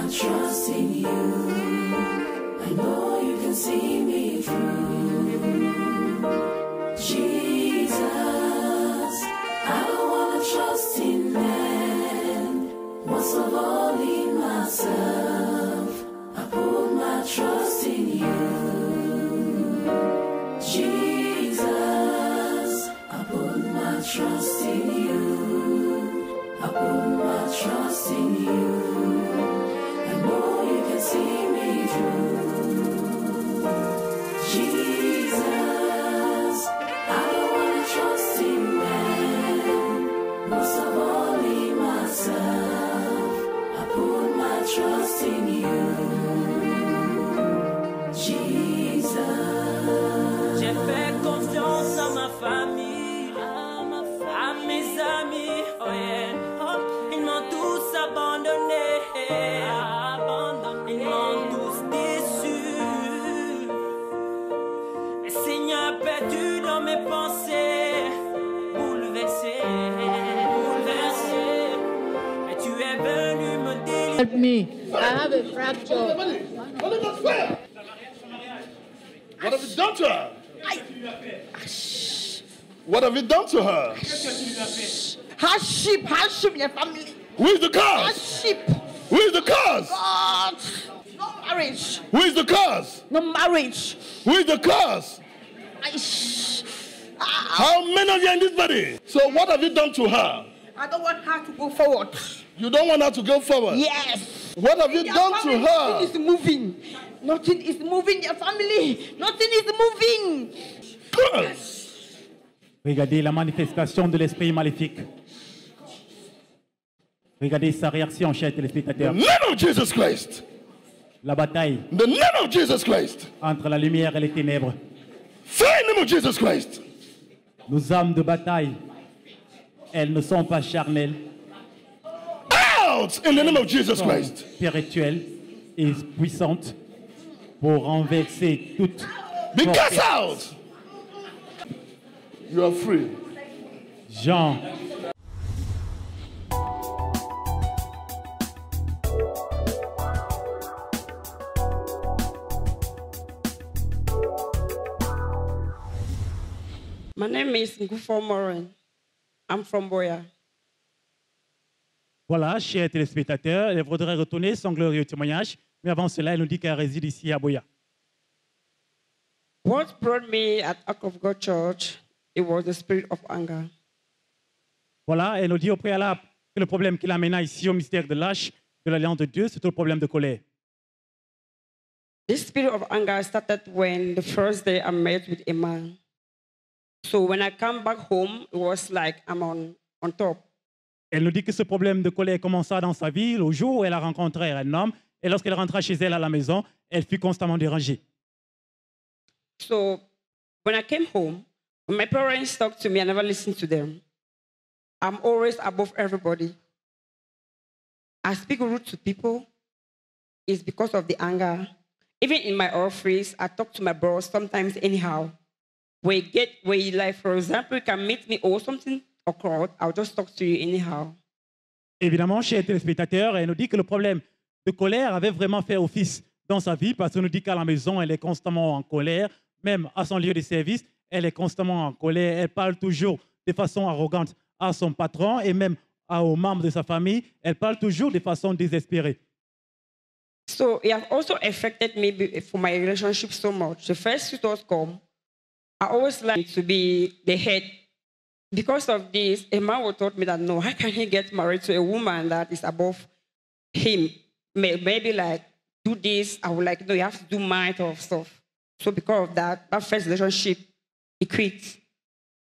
my trust in you. I know you can see me through. Jesus, I don't wanna trust in man, most of all in myself. I put my trust in you. Jesus, I put my trust in you. I put my trust in you. I know you can see me through. Jesus, I don't wanna trust in man, most of all in myself. I put my trust in you. Jesus. J'ai fait confiance à ma famille, à mes amis, oh yeah. Ils m'ont tous abandonné, ils m'ont tous déçu. Mais Seigneur, perdu dans mes pensées, bouleversé, bouleversé. Mais tu es venu me délivrer. Help me. I have a fracture. What have you done to her? What have you done to her? Hardship, your family. Who is the cause? Hardship. Who is the cause? God. No marriage. Who is the cause? No marriage. Who is the cause? How many of you are in this body? So what have you done to her? I don't want her to go forward. You don't want her to go forward? Yes. What have you done to her? Nothing is moving. Nothing is moving, your family. Nothing is moving. Regardez la manifestation de l'esprit maléfique. Regardez sa réaction, chers téléspectateurs. The name of Jesus Christ. La bataille. The name of Jesus Christ. Entre la lumière et les ténèbres. Fire name of Jesus Christ. Nos âmes de bataille, elles ne sont pas charnelles. Out in the name of Jesus Christ. Spirituelles et puissantes pour renverser toute. Be cast out. You are free. Jean. My name is Ngufo Morin. I'm from Boya. Voilà, chers téléspectateurs, elle voudrait retourner son glorieux témoignage, mais avant cela, elle nous dit qu'elle réside ici à Boya. What brought me at Ark of God Church, it was the spirit of anger. Voilà, elle nous dit au préalable que le problème qui l'amène ici au mystère de l'Arche de l'Alliance de Dieu, c'est le problème de colère. This spirit of anger started when the first day I met with a man. So when I come back home, it was like I'm on top. Elle nous dit que ce problème de colère commença dans sa vie le jour où elle a rencontré un homme, et lorsqu'elle rentra chez elle à la maison, elle fut constamment dérangée. So when I came home, when my parents talked to me, I never listened to them. I'm always above everybody. I speak rude to people. It's because of the anger. Even in my office, I talk to my boss sometimes anyhow. Like, for example, you can meet me or something occurred, I'll just talk to you anyhow. Évidemment, chers téléspectateurs, elle nous dit que le problème de colère avait vraiment fait office dans sa vie parce qu'elle nous dit qu'à la maison, elle est constamment en colère. Même à son lieu de service, elle est constamment en colère. Elle parle toujours de façon arrogante à son patron et même aux membres de sa famille. Elle parle toujours de façon désespérée. So it has also affected me for my relationship so much. The first suitors come, I always like to be the head. Because of this, a man will told me that, no, how can he get married to a woman that is above him? Maybe like, do this. I would like, no, you have to do my type of stuff. So because of that first relationship, he quit.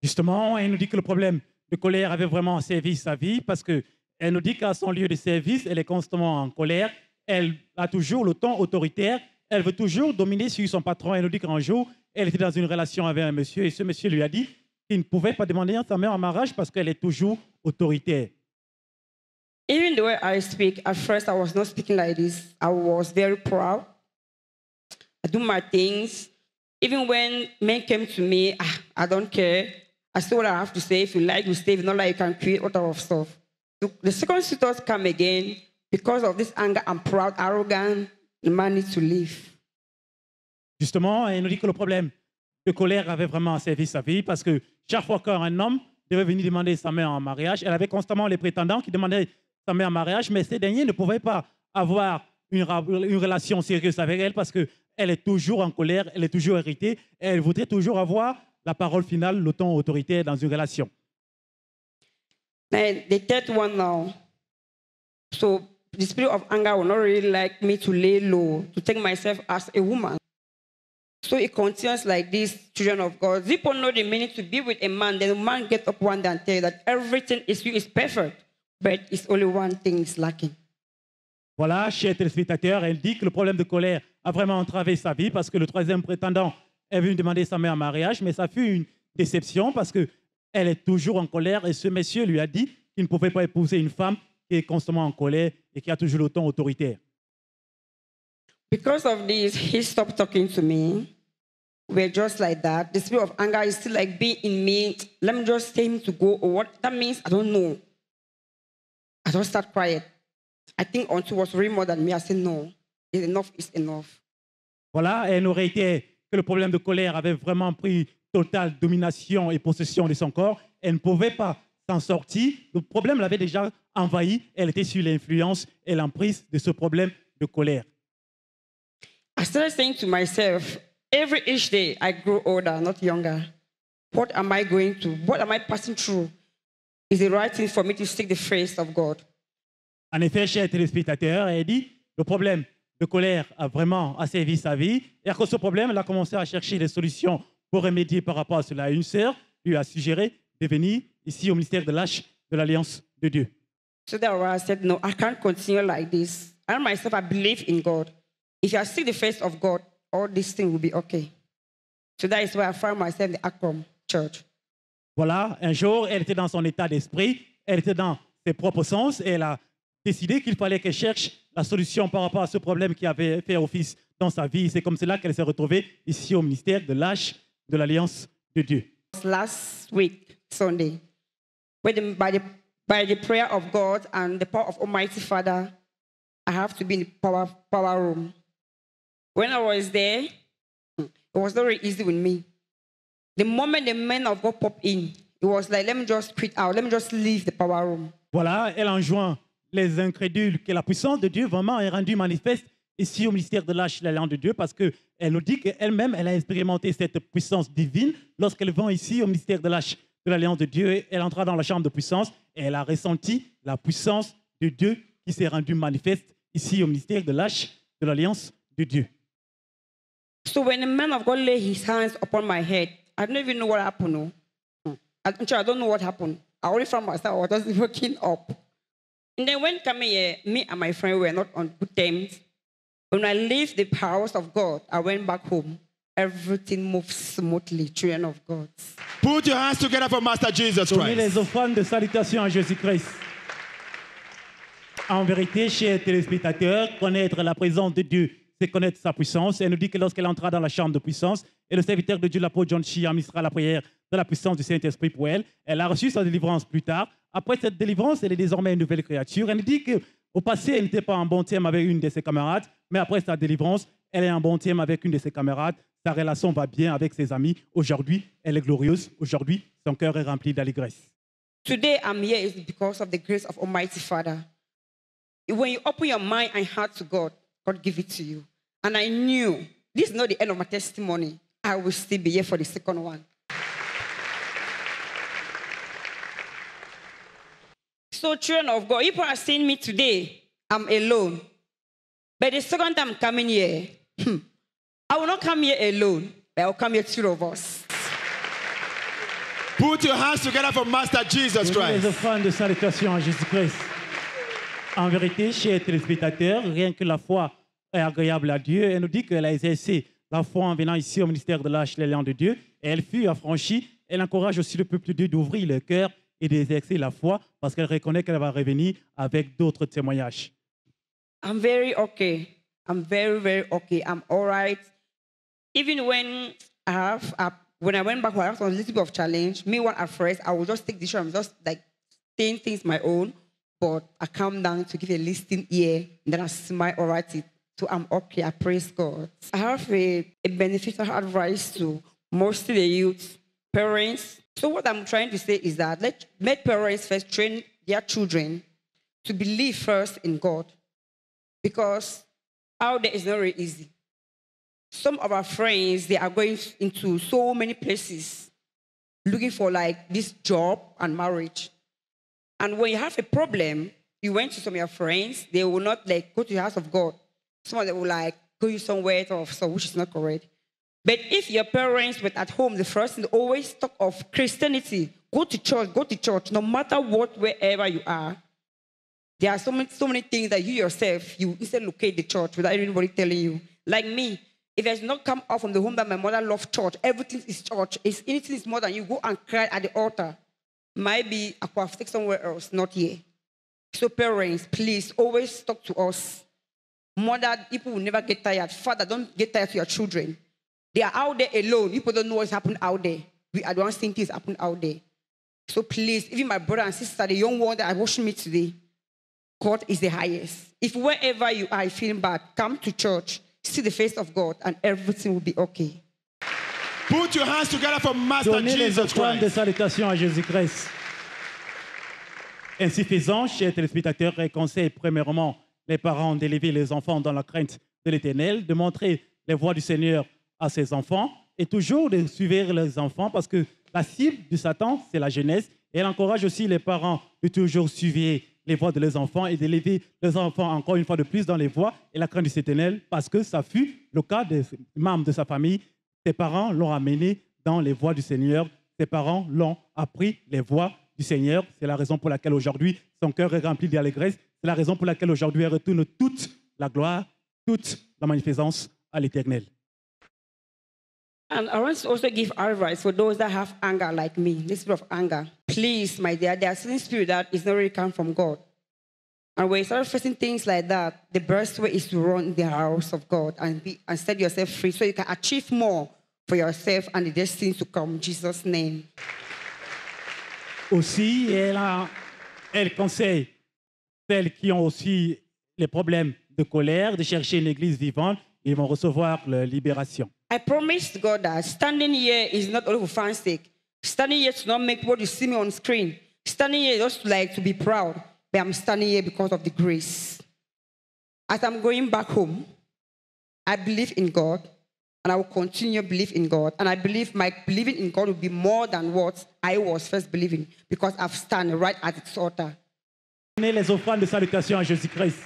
Justement, elle nous dit que le problème de colère avait vraiment servi sa vie parce qu'elle nous dit qu'à son lieu de service, elle est constamment en colère. Elle a toujours le ton autoritaire. Elle veut toujours dominer sur son patron. Elle nous dit qu'un jour, elle était dans une relation avec un monsieur et ce monsieur lui a dit qu'il ne pouvait pas demander sa mère en mariage parce qu'elle est toujours autoritaire. Even the way I speak, at first I was not speaking like this. I was very proud. I do my things. Even when men came to me, I don't care. I say what I have to say. If you like, you stay. If not like, you can create all type of stuff. The second suitors come again. Because of this anger, I'm proud, arrogant. The man needs to leave. Justement, elle nous dit que le problème de colère avait vraiment servi sa vie parce que chaque fois qu'un homme devait venir demander sa mère en mariage, elle avait constamment les prétendants qui demandaient sa mère en mariage, mais ces derniers ne pouvaient pas avoir une relation sérieuse avec elle parce qu'elle est toujours en colère, elle est toujours irritée, et elle voudrait toujours avoir la parole finale, le ton autoritaire dans une relation. And the third one now. So the spirit of anger will not really like me to lay low, to take myself as a woman. So it continues like this, children of God. If people know the meaning to be with a man, then the man gets up one day and tell you that everything is perfect, but it's only one thing is lacking. Voilà, chers téléspectateurs, elle dit que le problème de colère a vraiment entravé sa vie parce que le troisième prétendant est venu demander sa mère en mariage, mais ça fut une déception parce qu'elle est toujours en colère et ce monsieur lui a dit qu'il ne pouvait pas épouser une femme qui est constamment en colère et qui a toujours le ton autoritaire. Because of this, he stopped talking to me. We're just like that. The spirit of anger is still like being in me. Let me just tell him to go or what that means, I don't know. I just start quiet. I think Auntie was really more than me. I said, no, it's enough, it's enough. Voilà, elle aurait été que le problème de colère avait vraiment pris totale domination et possession de son corps. Elle ne pouvait pas s'en sortir. Le problème l'avait déjà envahi. Elle était sur l'influence et l'emprise de ce problème de colère. I started saying to myself, each day I grow older, not younger. What am I going through? What am I passing through? Is the right thing for me to seek the face of God? En effet, chers téléspectateurs, elle dit le problème de colère a vraiment asservi sa vie. Et à cause de ce problème, elle a commencé à chercher des solutions pour remédier par rapport à cela. Une sœur lui a suggéré de venir ici au ministère de l'Arche de l'Alliance de Dieu. So that I said, no, I can't continue like this. I myself, I believe in God. If I seek the face of God, all these things will be okay. So that is why I found myself in the Akron Church. Voilà, un jour, elle était dans son état d'esprit, elle était dans ses propres sens et elle a décidé qu'il fallait qu'elle cherche la solution par rapport à ce problème qui avait fait office dans sa vie. C'est comme cela qu'elle s'est retrouvée ici au ministère de l'Arche de l'Alliance de Dieu. Last week, Sunday, by the prayer of God and the power of Almighty Father, I have to be in the power room. When I was there, it was not very easy with me. The moment the men of God popped in, it was like, let me just quit out, let me just leave the power room. Voilà, elle enjoint les incrédules que la puissance de Dieu vraiment est rendue manifeste ici au ministère de l'Arche de l'Alliance de Dieu parce qu'elle nous dit qu'elle-même, elle a expérimenté cette puissance divine lorsqu'elle vient ici au ministère de l'Arche de l'Alliance de Dieu. Elle entra dans la chambre de puissance et elle a ressenti la puissance de Dieu qui s'est rendue manifeste ici au ministère de l'Arche de l'Alliance de Dieu. So when the man of God laid his hands upon my head, I don't even know what happened. No. I don't know what happened. I only found myself, I was just waking up. And then when coming here, me and my friend were not on good terms. When I left the house of God, I went back home. Everything moved smoothly, children of God. Put your hands together for Master Jesus Donnez Christ. les offrandes de salutation à Jésus-Christ. En vérité, chers téléspectateurs, connaître la présence de Dieu, c'est connaître sa puissance. Elle nous dit que lorsqu'elle entra dans la chambre de puissance, et le serviteur de Dieu, l'apôtre John Chi, administra la prière de la puissance du Saint-Esprit pour elle. Elle a reçu sa délivrance plus tard. Après cette délivrance, elle est désormais une nouvelle créature. Elle nous dit qu'au passé, elle n'était pas en bon terme avec une de ses camarades, mais après sa délivrance, elle est en bon terme avec une de ses camarades. Sa relation va bien avec ses amis. Aujourd'hui, elle est glorieuse. Aujourd'hui, son cœur est rempli d'allégresse. Today I'm here is because of the grace of Almighty Father. When you open your mind and heart to God, God give it to you. And I knew this is not the end of my testimony. I will still be here for the second one. So, children of God, people are seeing me today, I'm alone. But the second time I'm coming here, I will not come here alone, but I will come here two of us. Put your hands together for Master Jesus Donnez les Christ. offrandes de salutation à Jésus-Christ. En vérité, chers téléspectateurs, rien que la foi est agréable à Dieu. Elle nous dit qu'elle a exercé la foi en venant ici au ministère de l'Arche de l'Alliance de Dieu. Et elle fut affranchie. Elle encourage aussi le peuple de Dieu d'ouvrir le cœur et d'exercer la foi parce qu'elle reconnaît qu'elle va revenir avec d'autres témoignages. I'm very okay. I'm very, very okay. I'm all right. Even when I went back, I have a little bit of challenge. Me, one at first, I would just take the show. I'm just like saying things my own. but I calm down to give a listening ear, and then I smile or write it. So I'm okay. I praise God. I have a beneficial advice to mostly the youth, parents. So what I'm trying to say is that let parents first train their children to believe first in God, because out there is not very easy. Some of our friends, they are going into so many places looking for like this job and marriage. And when you have a problem, you went to some of your friends, they will not like go to the house of God. Some of them will like go you somewhere which is not correct. But if your parents were at home, the first thing they always talk of Christianity, go to church, no matter what, wherever you are. There are so many things that you yourself, you instead locate the church without anybody telling you. Like me, if it's not come out from the home that my mother loved church, everything is church. If anything is more than you go and cry at the altar, maybe I could have taken somewhere else, not here. So parents, please always talk to us. Mother, people will never get tired. Father, don't get tired to your children. They are out there alone. People don't know what's happening out there. We are the ones thinking things happen out there. So please, even my brother and sister, the young one that are watching me today, God is the highest. If wherever you are feeling bad, come to church, see the face of God, and everything will be okay. Put your hands together for Master Donnez les Jesus offrandes de Christ. salutation à Jésus-Christ. Ainsi faisant, chers téléspectateurs, je conseille premièrement les parents d'élever les enfants dans la crainte de l'Éternel, de montrer les voies du Seigneur à ses enfants et toujours de suivre les enfants parce que la cible du Satan, c'est la jeunesse. Et elle encourage aussi les parents de toujours suivre les voies de leurs enfants et d'élever les enfants encore une fois de plus dans les voies et la crainte du Éternel parce que ça fut le cas des membres de sa famille. Ses parents l'ont amené dans les voies du Seigneur. Ses parents l'ont appris les voies du Seigneur. C'est la raison pour laquelle aujourd'hui, son cœur est rempli d'allégresse. C'est la raison pour laquelle aujourd'hui, elle retourne toute la gloire, toute la magnificence à l'Éternel. And I want to also give advice for those that have anger like me, this spirit of anger. Please, my dear, there are certain spirit that is not really come from God. And when you start facing things like that, the best way is to run in the house of God and set yourself free so you can achieve more for yourself and the destinies to come in Jesus' name. Aussi, elle conseille celles qui ont aussi les problèmes de colère de chercher une église vivante. Ils vont recevoir leur libération. I promised God that standing here is not only for fan's sake. Standing here to not make what you see me on screen. Standing here just like to be proud. But I'm standing here because of the grace. As I'm going back home, I believe in God. And I will continue to believe in God. And I believe my believing in God will be more than what I was first believing. Because I've stand right at its altar. Donnez les offrandes de salutation à Jésus-Christ.